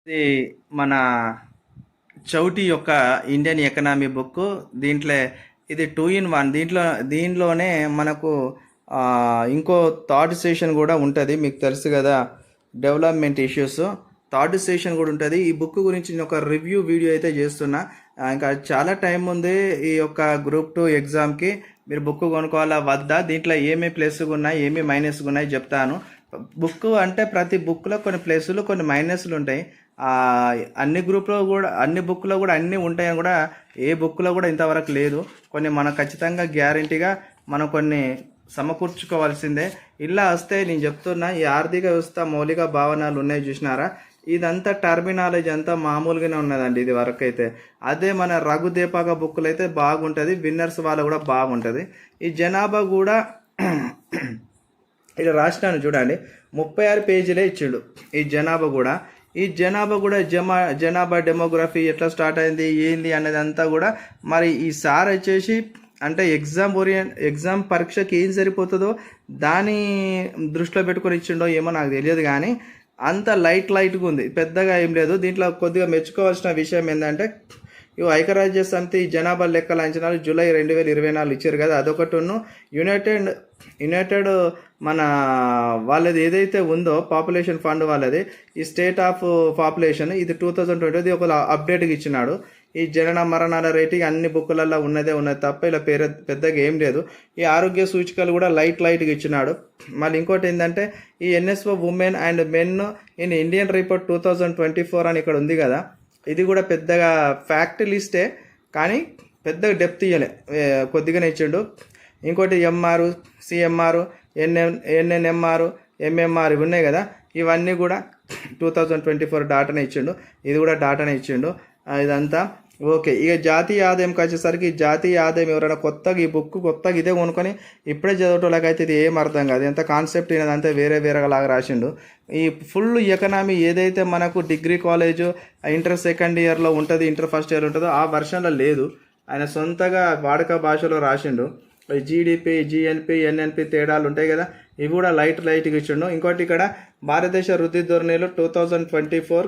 ఇది మన చౌటి యొక్క ఇండియన్ ఎకనామీ బుక్. దీంట్లో ఇది 2 in 1. దీనిలోనే మనకు ఆ, ఇంకో థర్డ్ సెషన్ కూడా ఉంటుంది. మీకు తెలుసు కదా, డెవలప్మెంట్ ఇష్యూస్ థర్డ్ సెషన్ కూడా ఉంటుంది. ఈ బుక్ గురించి నేను ఒక రివ్యూ వీడియో అయితే చేస్తున్నా. ఇంకా చాలా టైం ఉంది ఈ యొక్క గ్రూప్ 2 ఎగ్జామ్కి. మీరు బుక్ కొనుక్కోవాలా వద్దా, దీంట్లో ఏమేమి ప్లస్గా ఉన్నాయి ఏమేమి మైనస్గా ఉన్నాయి చెప్తాను. బుక్ అంటే ప్రతి బుక్లో కొన్ని ప్లస్లు కొన్ని మైనస్లు ఉంటాయి. ఆ, అన్ని గ్రూప్లో కూడా అన్ని బుక్లో కూడా అన్నీ ఉంటాయని కూడా ఏ బుక్లో కూడా ఇంతవరకు లేదు. కొన్ని మనం ఖచ్చితంగా గ్యారంటీగా మనం కొన్ని సమకూర్చుకోవాల్సిందే. ఇలా వస్తే నేను చెప్తున్నా, ఈ ఆర్థిక వ్యవస్థ మౌలిక భావనలు ఉన్నాయి చూసినారా, ఇదంతా టర్మినాలజీ అంతా మామూలుగానే ఉన్నదండి ఇది వరకు అయితే. అదే మన రఘుదీపక బుక్లు అయితే బాగుంటుంది, విన్నర్స్ వాళ్ళ కూడా బాగుంటుంది. ఈ జనాభా కూడా ఇలా రాసినాను చూడండి, 36 పేజీలే ఇచ్చిండు ఈ జనాభా కూడా. ఈ జనాభా కూడా జనాభా డెమోగ్రఫీ ఎట్లా స్టార్ట్ అయింది ఏంది అనేది అంతా కూడా మరి ఈ సార్ వచ్చేసి అంటే ఎగ్జామ్ పరీక్షకి ఏం సరిపోతుందో దాని దృష్టిలో పెట్టుకొని ఇచ్చిండో ఏమో నాకు తెలియదు, కానీ అంత లైట్గా ఉంది, పెద్దగా ఏం లేదు. దీంట్లో కొద్దిగా మెచ్చుకోవాల్సిన విషయం ఏంటంటే, ఇవి ఐక్యరాజ్య సమితి జనాభా లెక్కల అంచనాలు జూలై 2024 ఇచ్చారు కదా, అదొకటిను యునైటెడ్ మన వాళ్ళది ఏదైతే ఉందో పాపులేషన్ ఫండ్ వాళ్ళది, ఈ స్టేట్ ఆఫ్ పాపులేషన్ ఇది 2020 ఒక అప్డేట్గా ఇచ్చినాడు. ఈ జనన మరణాల రేటింగ్ అన్ని బుక్కులలో ఉన్నదే తప్ప ఇలా పెద్దగా ఏం లేదు. ఈ ఆరోగ్య సూచికలు కూడా లైట్గా ఇచ్చినాడు. మళ్ళీ ఇంకోటి ఏంటంటే, ఈ NSO women and men in Indian report 2024 అని ఇక్కడ ఉంది కదా, ఇది కూడా పెద్దగా ఫ్యాక్ట్ లిస్టే కానీ పెద్దగా డెప్త్ ఇవ్వలే, కొద్దిగానే ఇచ్చిండు. ఇంకోటి ఎంఆర్, సిఎంఆర్, ఎన్ఎన్ఎంఆర్, ఎంఎంఆర్ ఇవి ఉన్నాయి కదా, ఇవన్నీ కూడా 2024 డాటానే ఇచ్చిండు. ఇది కూడా డాటానే ఇచ్చిండు. ఇదంతా ఓకే. ఇక జాతీయ ఆదాయంకి వచ్చేసరికి, జాతీయ ఆదాయం ఎవరైనా కొత్తగా ఈ బుక్ కొత్తగా ఇదే కొనుక్కొని ఇప్పుడే చదవటోళ్ళకైతే ఇది ఏం అర్థం కాదు, ఎంత కాన్సెప్ట్ అయినదంతా వేరేలాగా రాసిండు. ఈ ఫుల్ ఎకనామీ ఏదైతే మనకు డిగ్రీ కాలేజ్ ఇంటర్ సెకండ్ ఇయర్లో ఉంటుంది, ఇంటర్ ఫస్ట్ ఇయర్ ఉంటుందో ఆ వర్షన్లో లేదు, ఆయన సొంతగా వాడుక భాషలో రాసిండు. జీడిపి, జిఎన్పి, ఎన్ఎన్పి తేడాలు ఉంటాయి కదా, ఇవి కూడా లైట్గా ఇచ్చిండు. ఇంకోటి ఇక్కడ భారతదేశ వృద్ధి ధోరణిలో 2024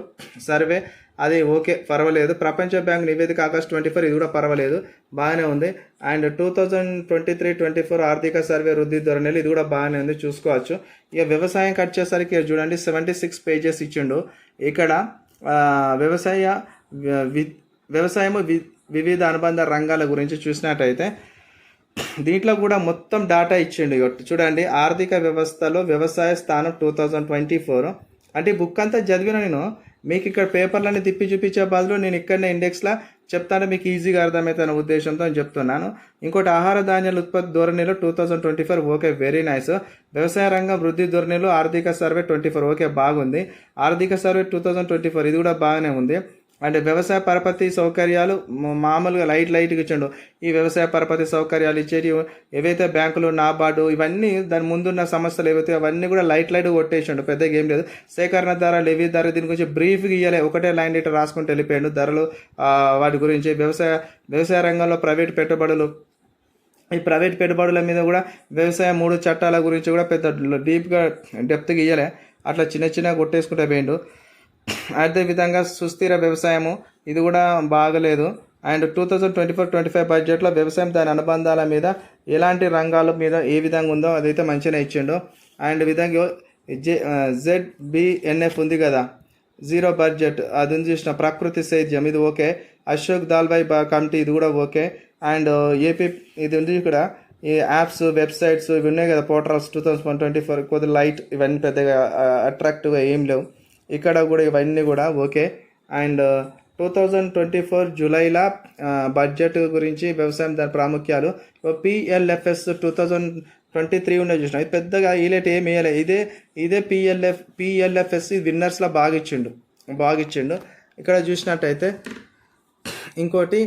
సర్వే, అది ఓకే పర్వాలేదు. ప్రపంచ బ్యాంక్ నివేదిక ఆగస్ట్ 24 ఇది కూడా పర్వాలేదు, బాగానే ఉంది. అండ్ 2023-24 ఆర్థిక సర్వే వృద్ధి ధోరణిలు ఇది కూడా బాగానే ఉంది, చూసుకోవచ్చు. ఇక వ్యవసాయం వచ్చేసరికి చూడండి 76 పేజెస్ ఇచ్చిండు. ఇక్కడ వ్యవసాయము వివిధ అనుబంధ రంగాల గురించి చూసినట్టయితే దీంట్లో కూడా మొత్తం డాటా ఇచ్చిండు. చూడండి, ఆర్థిక వ్యవస్థలో వ్యవసాయ స్థానం 2024 అంటే ఈ బుక్ అంతా చదివిన నేను మీకు ఇక్కడ పేపర్లన్నీ తిప్పి చూపించే బదులు నేను ఇక్కడనే ఇండెక్స్లో చెప్తాను, మీకు ఈజీగా అర్థమవుతున్న ఉద్దేశంతో చెప్తున్నాను. ఇంకోటి ఆహార ధాన్యాల ఉత్పత్తి ధోరణిలో 2024 ఓకే, వెరీ నైస్. వ్యవసాయ రంగం వృద్ధి ధోరణిలో ఆర్థిక సర్వే 24 ఓకే, బాగుంది. ఆర్థిక సర్వే 2024 ఇది కూడా బాగానే ఉంది. అంటే వ్యవసాయ పరపతి సౌకర్యాలు మామూలుగా లైట్గా ఇచ్చాడు. ఈ వ్యవసాయ పరపతి సౌకర్యాలు ఇచ్చేటి ఏవైతే బ్యాంకులు, నాబార్డు ఇవన్నీ దాని ముందున్న సమస్యలు ఏవైతే అవన్నీ కూడా లైట్గా కొట్టేసాడు, పెద్దగా ఏం లేదు. సేకరణ ధర, లెవీ ధర దీని గురించి బ్రీఫ్గా ఇవ్వలే, ఒకటే లైన్ ఇట్లా రాసుకుంటూ వెళ్ళిపోయాడు ధరలు వాటి గురించి. వ్యవసాయ రంగంలో ప్రైవేట్ పెట్టుబడులు, ఈ ప్రైవేట్ పెట్టుబడుల మీద కూడా వ్యవసాయ 3 చట్టాల గురించి కూడా పెద్ద డీప్గా డెప్త్గా ఇవ్వలే, అట్లా చిన్న కొట్టేసుకుంటే పోయిండు. అదేవిధంగా సుస్థిర వ్యవసాయము ఇది కూడా బాగలేదు. అండ్ 2024-25 బడ్జెట్లో వ్యవసాయం దాని అనుబంధాల మీద ఎలాంటి రంగాల మీద ఏ విధంగా ఉందో అదైతే మంచిగా ఇచ్చిండు. అండ్ విధంగా ZBNF ఉంది కదా, జీరో బడ్జెట్, అది ఉంది చూసిన ప్రకృతి సేద్యం ఇది ఓకే. అశోక్ దాల్వాయ్ కమిటీ ఇది కూడా ఓకే. అండ్ ఏపీ ఇది ఉంది ఇక్కడ, ఈ యాప్స్, వెబ్సైట్స్ ఇవి ఉన్నాయి కదా, పోర్టల్స్ 2024 కొద్దిగా లైట్, ఇవన్నీ పెద్దగా అట్రాక్టివ్గా ఏం లేవు. ఇక్కడ కూడా ఇవన్నీ కూడా ఓకే. అండ్ 2024 జూలైలో బడ్జెట్ గురించి వ్యవసాయం దాని ప్రాముఖ్యాలు, PLFS 2023 ఉన్నాయి చూసిన, ఇది పెద్దగా ఈలేట్ ఏమి వేయలే. ఇదే PLFS విన్నర్స్లో బాగా ఇచ్చిండు. ఇక్కడ చూసినట్టయితే ఇంకోటి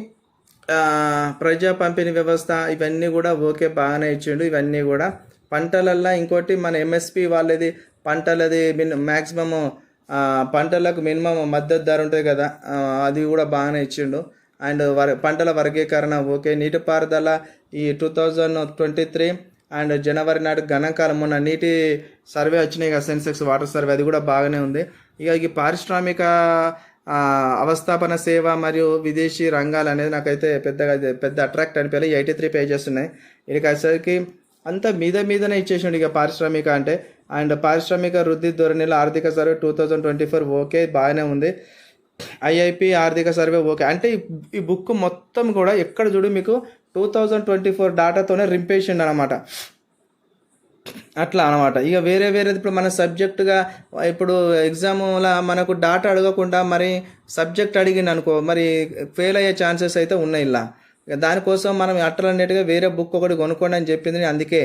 ప్రజా పంపిణీ వ్యవస్థ ఇవన్నీ కూడా ఓకే, బాగానే ఇచ్చిండు. ఇవన్నీ కూడా పంటలల్లో ఇంకోటి మన MSP వాళ్ళది పంటలది మ్యాక్సిమము పంటలకు మినిమం మద్దతు ధర ఉంటుంది కదా, అది కూడా బాగానే ఇచ్చిండు. అండ్ పంటల వర్గీకరణ ఓకే. నీటిపారుదల ఈ 2023 అండ్ జనవరి నాటి గణాంకాలం మొన్న నీటి సర్వే వచ్చినాయి కదా, సెన్సెక్స్ వాటర్ సర్వే, అది కూడా బాగానే ఉంది. ఇక ఈ పారిశ్రామిక అవస్థాపన సేవ మరియు విదేశీ రంగాలు అనేది నాకైతే పెద్ద అట్రాక్ట్ అనిపించాలి. 83 పేజెస్ ఉన్నాయి. ఇక వచ్చేసరికి అంతా మీదనే ఇచ్చేసిండు ఇక పారిశ్రామిక అంటే. అండ్ పారిశ్రామిక వృద్ధి ధోరణిలో ఆర్థిక సర్వే 2024 ఓకే బాగానే ఉంది. ఐఐపి ఆర్థిక సర్వే ఓకే. అంటే ఈ బుక్ మొత్తం కూడా ఎక్కడ చూడు మీకు 2024 డాటాతోనే రింపేసిండు అనమాట. అట్లా అనమాట. ఇక వేరేది ఇప్పుడు మన సబ్జెక్టుగా ఇప్పుడు ఎగ్జామ్లో మనకు డాటా అడగకుండా మరి సబ్జెక్ట్ అడిగింది అనుకో, మరి ఫెయిల్ అయ్యే ఛాన్సెస్ అయితే ఉన్నాయి ఇలా. దానికోసం మనం అట్లనేట్టుగా వేరే బుక్ ఒకటి కొనుక్కోండి అని చెప్పింది. అందుకే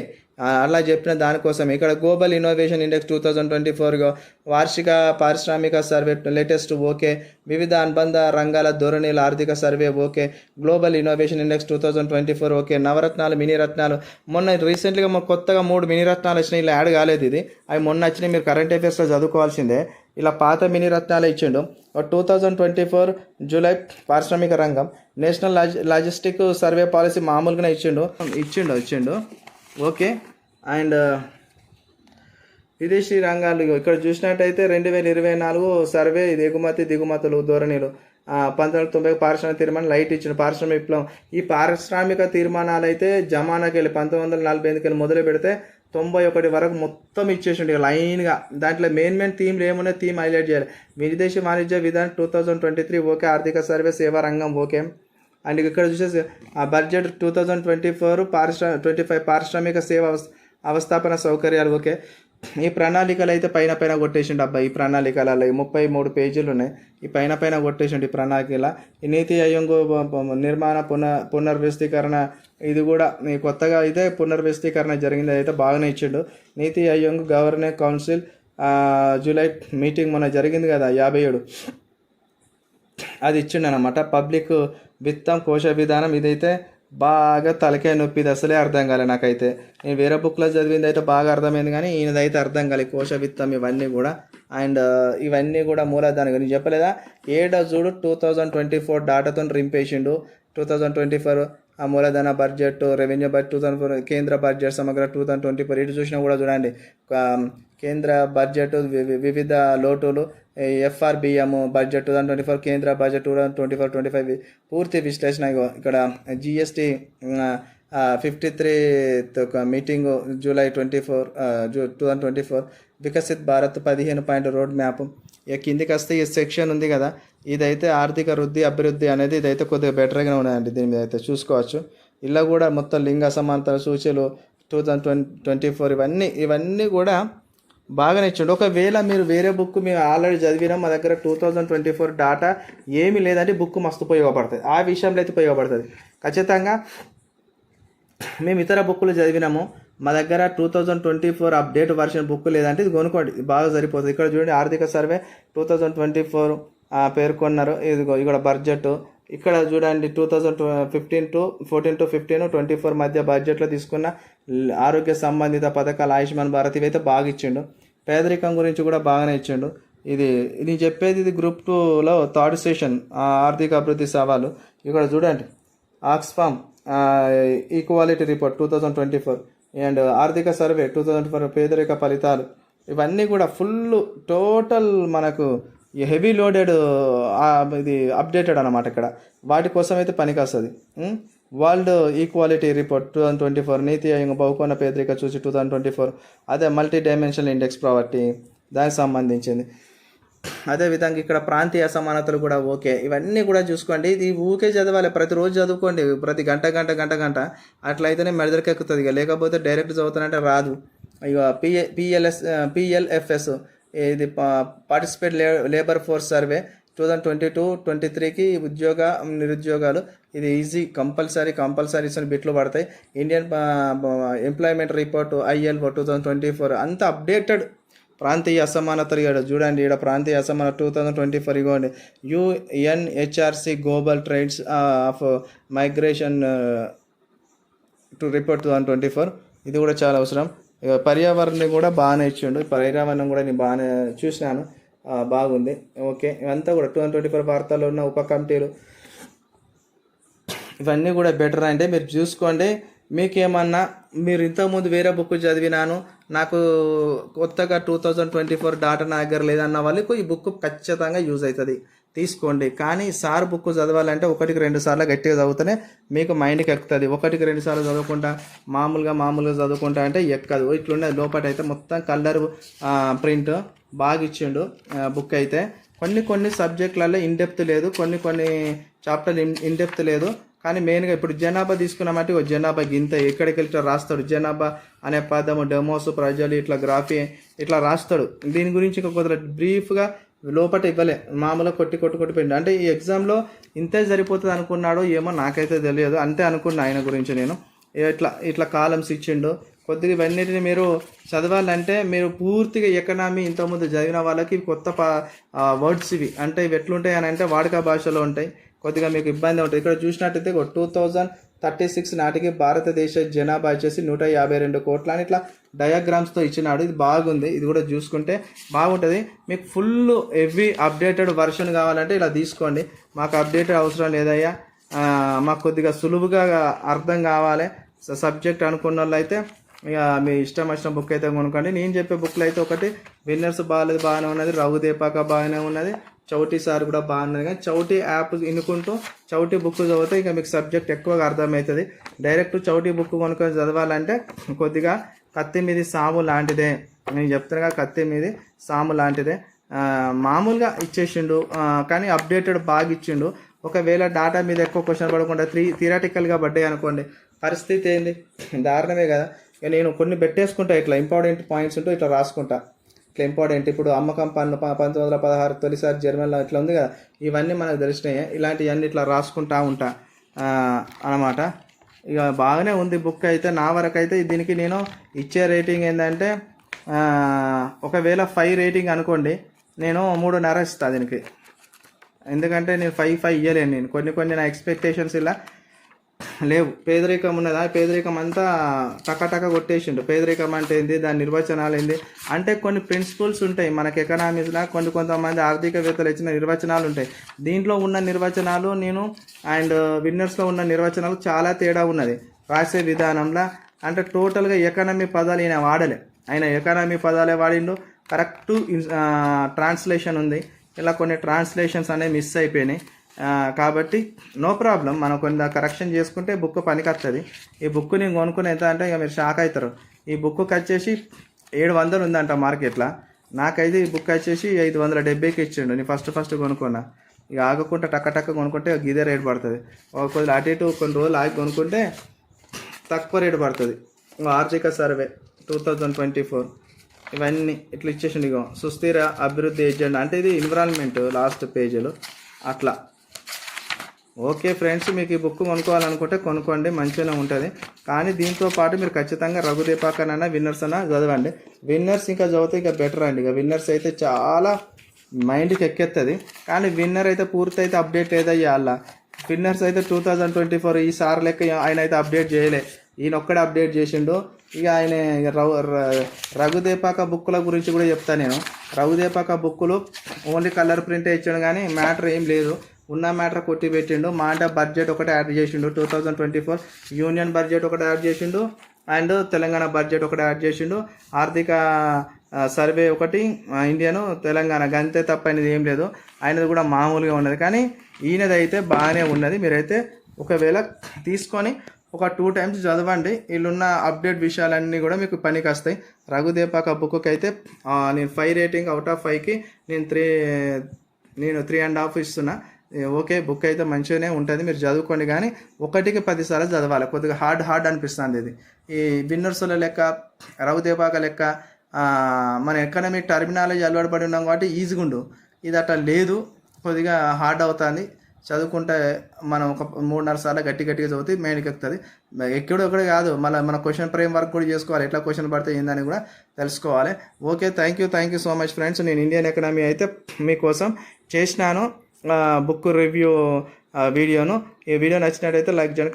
అలా చెప్పిన దానికోసం ఇక్కడ గ్లోబల్ ఇన్నోవేషన్ ఇండెక్స్ 2024 వార్షిక పారిశ్రామిక సర్వే లేటెస్ట్ ఓకే. వివిధ అనుబంధ రంగాల ధోరణిల ఆర్థిక survey okay. Global innovation index 2024 okay. నవరత్నాలు మినీ రత్నాలు మొన్న రీసెంట్గా కొత్తగా 3 మినీ రత్నాలు వచ్చినాయి. ఇలా యాడ్ కాలేదు ఇది, అవి మొన్న వచ్చినాయి. మీరు కరెంట్ అఫేర్స్లో చదువుకోవాల్సిందే. ఇలా పాత మినీ రత్నాలు ఇచ్చిండు. 2024 జూలై పారిశ్రామిక రంగం నేషనల్ లాజిస్టిక్ సర్వే పాలసీ మామూలుగానే ఇచ్చిండు ఓకే. అండ్ విదేశీ రంగాలు ఇక్కడ చూసినట్టయితే 2024 సర్వే ఎగుమతి దిగుమతులు ధోరణిలు 1990 పారిశ్రామిక తీర్మానం లైట్ ఇచ్చిన పారిశ్రామిక విప్లవం. ఈ పారిశ్రామిక తీర్మానాలు అయితే జమానాకి వెళ్ళి 1948 వెళ్ళి మొదలు పెడితే 91 వరకు మొత్తం ఇచ్చేసిండు ఇక లైన్గా. దాంట్లో మెయిన్ థీమ్లు ఏమున్నాయి, థీమ్ హైలైట్ చేయాలి. విదేశీ వాణిజ్య విధానం 2023 ఓకే. ఆర్థిక సర్వే సేవా రంగం ఓకే. అండ్ ఇక్కడ చూసేసి ఆ బడ్జెట్ 2024 25 పారిశ్రామిక సేవ అవస్థాపన సౌకర్యాలు ఓకే. ఈ ప్రణాళికలు అయితే పైన కొట్టేసిండు అబ్బాయి. ఈ ప్రణాళికలలో 33 పేజీలు ఉన్నాయి. ఈ పైన కొట్టేసిండు ఈ ప్రణాళికల. ఈ నీతి ఆయోగ్ నిర్మాణ పునర్వ్యవస్థీకరణ ఇది కూడా కొత్తగా అయితే పునర్వ్యవస్థీకరణ జరిగింది, అయితే బాగానే ఇచ్చిండు. నీతి Aayog governance council July meeting మొన్న జరిగింది కదా 57, అది ఇచ్చిండు అనమాట. పబ్లిక్ విత్తం కోశ విధానం ఇదైతే బాగా తలకాయ నొప్పి, ఇది అసలే అర్థం కాలేదు నాకైతే. నేను వేరే బుక్లో చదివింది అయితే బాగా అర్థమైంది, కానీ ఈయనదైతే అర్థం కాలేదు. కోశ విత్తం ఇవన్నీ కూడా. అండ్ ఇవన్నీ కూడా మూలధనం నేను చెప్పలేదా, చూడు 2024 డాటాతో రింపేసిండు. 2024 ఆ మూలధన బడ్జెట్, రెవెన్యూ బడ్జెట్ 2004, కేంద్ర బడ్జెట్ సమగ్ర 2024 ఇటు చూసినా కూడా చూడండి. కేంద్ర బడ్జెట్ వివిధ లోటులు, ఎఫ్ఆర్బిఎం బడ్జెట్ 2024, కేంద్ర బడ్జెట్ 2024-25 పూర్తి విశ్లేషణ. ఇక్కడ GST 53 meeting July 24, 2024 Viksit Bharat 15 point road map. ఇక కిందికి వస్తే ఈ సెక్షన్ ఉంది కదా, ఇదైతే ఆర్థిక వృద్ధి అభివృద్ధి అనేది ఇదైతే కొద్దిగా బెటర్గా ఉన్నాయండి. దీని మీద అయితే చూసుకోవచ్చు. ఇలా కూడా మొత్తం లింగ సమానతల సూచీలు 2024 ఇవన్నీ కూడా బాగానే ఇచ్చిండు. ఒకవేళ మీరు వేరే బుక్ మేము ఆల్రెడీ చదివినాం, మా దగ్గర 2024 డాటా ఏమీ లేదంటే బుక్ మస్తు ఉపయోగపడుతుంది. ఆ విషయంలో అయితే ఉపయోగపడుతుంది ఖచ్చితంగా. మేము ఇతర బుక్కులు చదివినాము, మా దగ్గర 2024 అప్డేట్ వర్షన్ బుక్ లేదంటే ఇది కొనుక్కోండి, బాగా సరిపోతుంది. ఇక్కడ చూడండి ఆర్థిక సర్వే 2024 పేర్కొన్నారు. ఇదిగో ఇక్కడ బడ్జెట్ ఇక్కడ చూడండి 2014 to 15, 24 మధ్య బడ్జెట్లో తీసుకున్న ఆరోగ్య సంబంధిత పథకాలు, ఆయుష్మాన్ భారత్ ఇవైతే బాగా ఇచ్చిండు. పేదరికం గురించి కూడా బాగానే ఇచ్చిండు. ఇది నేను చెప్పేది ఇది గ్రూప్ 2లో 3rd సెషన్ ఆర్థిక అభివృద్ధి సవాలు. ఇక్కడ చూడండి ఆక్స్ఫామ్ ఈక్వాలిటీ రిపోర్ట్ 2024 అండ్ ఆర్థిక సర్వే 2024 పేదరిక ఫలితాలు ఇవన్నీ కూడా ఫుల్ టోటల్ మనకు హెవీ లోడెడ్ ఇది అప్డేటెడ్ అనమాట. ఇక్కడ వాటి కోసం అయితే పనికి వస్తుంది. వరల్డ్ ఈక్వాలిటీ రిపోర్ట్ 2024, నీతి ఆయోగ్ బహుకోణ పేదరిక చూసి 2024, అదే మల్టీ డైమెన్షనల్ ఇండెక్స్ ప్రావర్టీ దానికి సంబంధించింది. అదేవిధంగా ఇక్కడ ప్రాంతీయ అసమానతలు కూడా ఓకే. ఇవన్నీ కూడా చూసుకోండి. ఇది ఊకే చదవాలి, ప్రతిరోజు చదువుకోండి, ప్రతి గంట అట్లయితేనే మెదడుకి ఎక్కుతుంది. ఇక లేకపోతే డైరెక్ట్ చదువుతానంటే రాదు. ఇక పిఎల్ఎఫ్ఎస్ ఇది పార్టిసిపేట్ లేబర్ ఫోర్స్ సర్వే 2022-23కి ఉద్యోగ నిరుద్యోగాలు ఇది ఈజీ కంపల్సరీ బిట్లు పడతాయి. ఇండియన్ ఎంప్లాయ్మెంట్ రిపోర్ట్ ILO 2024 అంత అప్డేటెడ్. ప్రాంతీయ అసమానతలు ఇక్కడ చూడండి, ఇక్కడ ప్రాంతీయ అసమానత 2024 ఇవ్వండి. UNHRC global trends of migration to report 2024 ఇది కూడా చాలా అవసరం. పర్యావరణం కూడా బాగానే ఇచ్చిండు. పర్యావరణం కూడా నేను బాగానే చూసినాను, బాగుంది ఓకే. ఇవంతా కూడా 2024 వార్తల్లో ఉన్న ఉప కమిటీలు ఇవన్నీ కూడా బెటర్ అంటే మీరు చూసుకోండి. మీకేమన్నా మీరు ఇంతకుముందు వేరే బుక్ చదివినాను నాకు కొత్తగా 2024 డాటా నా దగ్గర లేదన్న వాళ్ళకు ఈ బుక్ ఖచ్చితంగా యూజ్ అవుతుంది, తీసుకోండి. కానీ సార్ బుక్ చదవాలంటే 1-2 సార్లు గట్టిగా చదివితేనే మీకు మైండ్కి ఎక్కుతుంది. 1-2 సార్లు చదవకుండా మామూలుగా చదువుకుంటా అంటే ఎక్కదు. ఇట్లుండే లోపటైతే మొత్తం కలర్ ప్రింట్ బాగా ఇచ్చిండు బుక్ అయితే. కొన్ని సబ్జెక్టులలో ఇన్డెప్త్ లేదు, కొన్ని చాప్టర్లు ఇన్డెప్త్ లేదు. కానీ మెయిన్గా ఇప్పుడు జనాభా తీసుకున్నామంటే జనాభా గింత ఎక్కడికి ఇట్లా రాస్తాడు. జనాభా అనే పదము, డెమోస్, ప్రజలు, ఇట్లా గ్రాఫీ ఇట్లా రాస్తాడు. దీని గురించి ఇంకా కొద్దిగా బ్రీఫ్గా లోపల ఇవ్వలే, మామూలుగా కొట్టిపోయింది. అంటే ఈ ఎగ్జామ్లో ఇంతే సరిపోతుంది అనుకున్నాడో ఏమో నాకైతే తెలియదు, అంతే అనుకున్నా ఆయన గురించి నేను. ఇట్లా కాలమ్స్ ఇచ్చిండు కొద్దిగా. ఇవన్నిటిని మీరు చదవాలంటే మీరు పూర్తిగా ఎకనామీ ఇంతకుముందు చదివిన వాళ్ళకి కొత్త వర్డ్స్ ఇవి. అంటే ఇవి ఎట్లుంటాయి అని అంటే వాడుక భాషలో ఉంటాయి, కొద్దిగా మీకు ఇబ్బంది ఉంటుంది. ఇక్కడ చూసినట్టయితే 2036 నాటికి భారతదేశ జనాభా వచ్చేసి 152 కోట్ల అని ఇట్లా డయాగ్రామ్స్తో ఇచ్చినాడు. ఇది బాగుంది, ఇది కూడా చూసుకుంటే బాగుంటుంది. మీకు ఫుల్ హెవీ అప్డేటెడ్ వర్షన్ కావాలంటే ఇలా తీసుకోండి. మాకు అప్డేటెడ్ అవసరం లేదయ్యా, మాకు కొద్దిగా సులువుగా అర్థం కావాలి సబ్జెక్ట్ అనుకున్న వాళ్ళు అయితే ఇక మీ ఇష్టం వచ్చిన బుక్ అయితే కొనుక్కోండి. నేను చెప్పే బుక్లు అయితే ఒకటి విన్నర్స్ బాగానే ఉన్నది, రఘుదేపాక బాగానే ఉన్నది, చౌటి సార్ కూడా బాగున్నది. కానీ చౌటి యాప్ ఇనుకుంటూ చౌటి బుక్ చదివితే ఇంకా మీకు సబ్జెక్ట్ ఎక్కువగా అర్థమవుతుంది. డైరెక్ట్ చౌటి బుక్ కొనుక్కొని చదవాలంటే కొద్దిగా కత్తి మీది సాము లాంటిదే. నేను చెప్తున్నాగా కత్తి మీది సాము లాంటిదే. మామూలుగా ఇచ్చేసిండు కానీ అప్డేటెడ్ బాగా ఇచ్చిండు. ఒకవేళ డాటా మీద ఎక్కువ క్వశ్చన్ పడకుండా థియరాటికల్గా పడ్డాయి అనుకోండి, పరిస్థితి ఏంది, దారుణమే కదా. ఇక నేను కొన్ని పెట్టేసుకుంటా, ఇట్లా ఇంపార్టెంట్ పాయింట్స్ ఉంటూ ఇట్లా రాసుకుంటా. ఇట్లా ఇంపార్టెంట్ ఇప్పుడు అమ్మకం పన్ను 1916 తొలిసారి జర్మనీలో ఇట్లా ఉంది కదా, ఇవన్నీ మనకు తెలిసినాయి. ఇలాంటివన్నీ ఇట్లా రాసుకుంటా ఉంటా అన్నమాట. ఇక బాగానే ఉంది బుక్ అయితే. నా వరకు అయితే దీనికి నేను ఇచ్చే రేటింగ్ ఏంటంటే ఒకవేళ 5 రేటింగ్ అనుకోండి, నేను 3.5 ఇస్తాను దీనికి. ఎందుకంటే నేను 5 ఇవ్వలేను. నేను కొన్ని నా ఎక్స్పెక్టేషన్స్ ఇలా లేవు. పేదరికం ఉన్నదా, పేదరికం అంతా టక కొట్టేసిండు. పేదరికం అంటే ఏంది, దాని నిర్వచనాలు ఏంది అంటే కొన్ని ప్రిన్సిపల్స్ ఉంటాయి మనకి ఎకనామిక్స్లో, కొంతమంది ఆర్థికవేత్తలు ఇచ్చిన నిర్వచనాలు ఉంటాయి. దీంట్లో ఉన్న నిర్వచనాలు నేను అండ్ విన్నర్స్లో ఉన్న నిర్వచనాలు చాలా తేడా ఉన్నది రాసే విధానంలో. అంటే టోటల్గా ఎకనామీ పదాలు ఈయన వాడలే, ఆయన ఎకనామీ పదాలే వాడిండు. కరెక్ట్ ట్రాన్స్లేషన్ ఉంది, ఇలా కొన్ని ట్రాన్స్లేషన్స్ అనేవి మిస్ అయిపోయినాయి. కాబట్టి నో ప్రాబ్లం, మనం కొన్ని కరెక్షన్ చేసుకుంటే బుక్ పనికి వస్తుంది. ఈ బుక్ నేను కొనుక్కుని ఎంత అంటే ఇక మీరు షాక్ అవుతారు. ఈ బుక్ వచ్చేసి 700 ఉందంట మార్కెట్లో. నాకైతే ఈ బుక్ వచ్చేసి 570కి ఇచ్చిండు. నేను ఫస్ట్ కొనుక్కున్నా. ఇక ఆగకుండా టక్క కొనుక్కుంటే ఇదే రేట్ పడుతుంది. కొద్దిగా అటు ఇటు కొన్ని రోజులు ఆగి కొనుక్కుంటే తక్కువ రేటు పడుతుంది. ఆర్థిక సర్వే 2024 ఇవన్నీ ఇట్లా ఇచ్చేసిండు. ఇగో సుస్థిర అభివృద్ధి ఏజెండా అంటే ఇది ఎన్విరాన్మెంట్ లాస్ట్ పేజీలు అట్లా. ఓకే ఫ్రెండ్స్, మీకు ఈ బుక్ కొనుక్కోవాలనుకుంటే కొనుక్కోండి, మంచిగానే ఉంటుంది. కానీ దీంతో పాటు మీరు ఖచ్చితంగా రఘుదీపాకనైనా విన్నర్స్ అయినా చదవండి. విన్నర్స్ ఇంకా చదివితే ఇంకా బెటర్ అండి. ఇక విన్నర్స్ అయితే చాలా మైండ్కి ఎక్కేస్తుంది. కానీ విన్నర్ అయితే పూర్తి అయితే అప్డేట్ లేదయ్యా. అలా విన్నర్స్ అయితే 2024 ఈ సార్ లెక్క ఆయన అయితే అప్డేట్ చేయలే, ఈయన ఒక్కడే అప్డేట్ చేసిండు. ఇక ఆయన రఘుదేపాక బుక్కుల గురించి కూడా చెప్తాను నేను. రఘుదేపాక బుక్కులు ఓన్లీ కలర్ ప్రింటే ఇచ్చాడు కానీ మ్యాటర్ ఏం లేదు, ఉన్న మ్యాటర్ కొట్టి పెట్టిండు. మా అంటే బడ్జెట్ ఒకటి యాడ్ చేసిండు, 2024 యూనియన్ బడ్జెట్ ఒకటి యాడ్ చేసిండు అండ్ తెలంగాణ బడ్జెట్ ఒకటి యాడ్ చేసిండు. ఆర్థిక సర్వే ఒకటి ఇండియను తెలంగాణ, గంతే తప్ప అనేది ఏం లేదు. ఆయనది కూడా మామూలుగా ఉన్నది, కానీ ఈయనది అయితే బాగానే ఉన్నది. మీరైతే ఒకవేళ తీసుకొని ఒక 2 times చదవండి. వీళ్ళున్న అప్డేట్ విషయాలన్నీ కూడా మీకు పనికి వస్తాయి. రఘుదేపాక బుక్కి అయితే నేను 5 రేటింగ్ అవుట్ ఆఫ్ 5కి నేను 3.5 ఇస్తున్నా. ఓకే, బుక్ అయితే మంచిగానే ఉంటుంది, మీరు చదువుకోండి. కానీ 1కి 10 సార్లు చదవాలి. కొద్దిగా హార్డ్ అనిపిస్తుంది ఇది. ఈ విన్నర్సుల లెక్క రఘుదేపాక లెక్క మన ఎకనామిక్ టర్మినాలజీ అలవాటు పడి ఉన్నాం కాబట్టి ఈజీగా ఉండు. ఇది అట్లా లేదు, కొద్దిగా హార్డ్ అవుతుంది. చదువుకుంటే మనం ఒక 3-4 సార్లు గట్టిగా చదివితే మెయిన్కి ఎక్కుతుంది. ఎక్కడొక్కడే కాదు, మళ్ళీ మన క్వశ్చన్ ఫ్రేమ్ వర్క్ కూడా చేసుకోవాలి, ఎట్లా క్వశ్చన్ పడితే ఏందని కూడా తెలుసుకోవాలి. Okay, thank you so much friends. నేను ఇండియన్ ఎకనామీ అయితే మీకోసం చేసినాను బుక్ రివ్యూ వీడియోను. ఈ వీడియో నచ్చినట్టయితే లైక్ చేయండి.